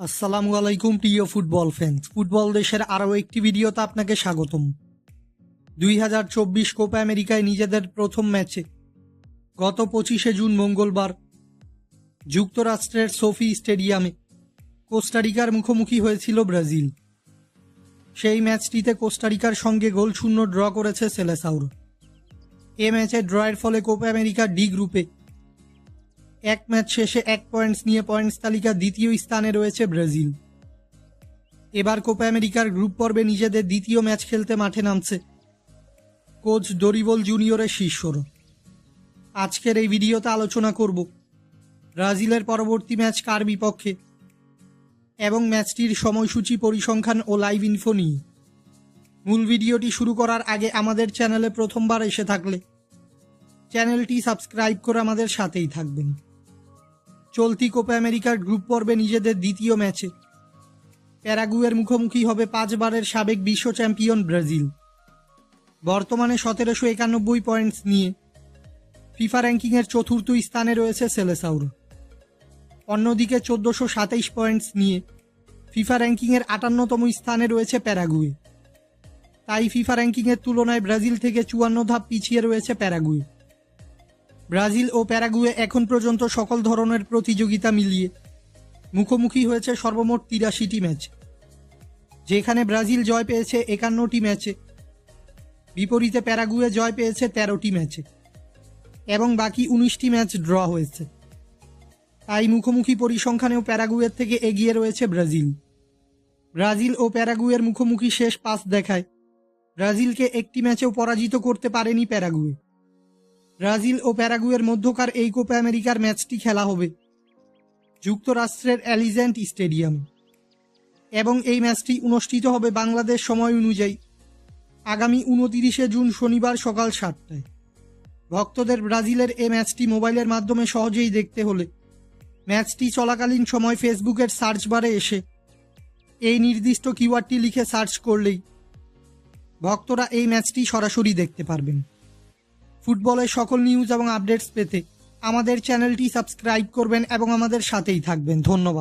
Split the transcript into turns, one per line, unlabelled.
আসসালামু আলাইকুম প্রিয় ফুটবল ফ্যান্স। ফুটবল দেশের আরও একটি ভিডিওতে আপনাকে স্বাগতম। 2024 কোপা আমেরিকায় নিজেদের প্রথম ম্যাচে গত 25শে জুন মঙ্গলবার যুক্তরাষ্ট্রের সোফি স্টেডিয়ামে কোস্টারিকার মুখোমুখি হয়েছিল ব্রাজিল। সেই ম্যাচটিতে কোস্টারিকার সঙ্গে গোলশূন্য ড্র করেছে সেলেসাউর। এ ম্যাচে ড্রয়ের ফলে কোপা আমেরিকার ডি গ্রুপে এক ম্যাচ শেষে 1 পয়েন্টস নিয়ে পয়েন্টস তালিকা দ্বিতীয় স্থানে রয়েছে ব্রাজিল। এবার কোপা আমেরিকার গ্রুপ পর্বে নিজেদের দ্বিতীয় ম্যাচ খেলতে মাঠে নামছে কোচ ডরিবল জুনিয়রের শিষ্যরা। আজকের এই ভিডিওতে আলোচনা করব ব্রাজিলের পরবর্তী ম্যাচ কার বিপক্ষে এবং ম্যাচটির সময়সূচি, পরিসংখ্যান ও লাইভ ইনফো নিয়ে। মূল ভিডিওটি শুরু করার আগে আমাদের চ্যানেলে প্রথমবার এসে থাকলে চ্যানেলটি সাবস্ক্রাইব করে আমাদের সাথেই থাকবেন। চলতি কোপা আমেরিকার গ্রুপ পর্বে নিজেদের দ্বিতীয় ম্যাচে প্যারাগুয়ের মুখোমুখি হবে 5 বারের সাবেক বিশ্ব চ্যাম্পিয়ন ব্রাজিল। বর্তমানে 1791 পয়েন্টস নিয়ে ফিফা র্যাঙ্কিংয়ের চতুর্থ স্থানে রয়েছে সেলেসাউর। অন্যদিকে 1427 পয়েন্টস নিয়ে ফিফা র্যাঙ্কিংয়ের 58তম স্থানে রয়েছে প্যারাগুয়ে। তাই ফিফা র্যাঙ্কিংয়ের তুলনায় ব্রাজিল থেকে 54 ধাপ পিছিয়ে রয়েছে প্যারাগুয়ে। ব্রাজিল ও প্যারাগুয়ে এখন পর্যন্ত সকল ধরনের প্রতিযোগিতা মিলিয়ে মুখোমুখি হয়েছে সর্বমোট 83টি ম্যাচ, যেখানে ব্রাজিল জয় পেয়েছে 51টি ম্যাচে, বিপরীতে প্যারাগুয়ে জয় পেয়েছে 13টি ম্যাচে এবং বাকি 19টি ম্যাচ ড্র হয়েছে। তাই মুখোমুখি পরিসংখ্যানেও প্যারাগুয়ের থেকে এগিয়ে রয়েছে ব্রাজিল। ব্রাজিল ও প্যারাগুয়ের মুখোমুখি শেষ 5 দেখায় ব্রাজিলকে একটি ম্যাচেও পরাজিত করতে পারেনি প্যারাগুয়ে। ব্রাজিল ও প্যারাগুয়ের মধ্যকার এই কোপা আমেরিকার ম্যাচটি খেলা হবে যুক্তরাষ্ট্রের অ্যালিজ্যান্ট স্টেডিয়াম এবং এই ম্যাচটি অনুষ্ঠিত হবে বাংলাদেশ সময় অনুযায়ী আগামী 29শে জুন শনিবার সকাল 7টায়। ভক্তদের ব্রাজিলের এই ম্যাচটি মোবাইলের মাধ্যমে সহজেই দেখতে হলে ম্যাচটি চলাকালীন সময় ফেসবুকের সার্চ বারে এসে এই নির্দিষ্ট কিওয়ার্ডটি লিখে সার্চ করলেই ভক্তরা এই ম্যাচটি সরাসরি দেখতে পারবেন। ফুটবলের সকল নিউজ এবং আপডেটস পেতে আমাদের চ্যানেলটি সাবস্ক্রাইব করবেন এবং আমাদের সাথেই থাকবেন। ধন্যবাদ।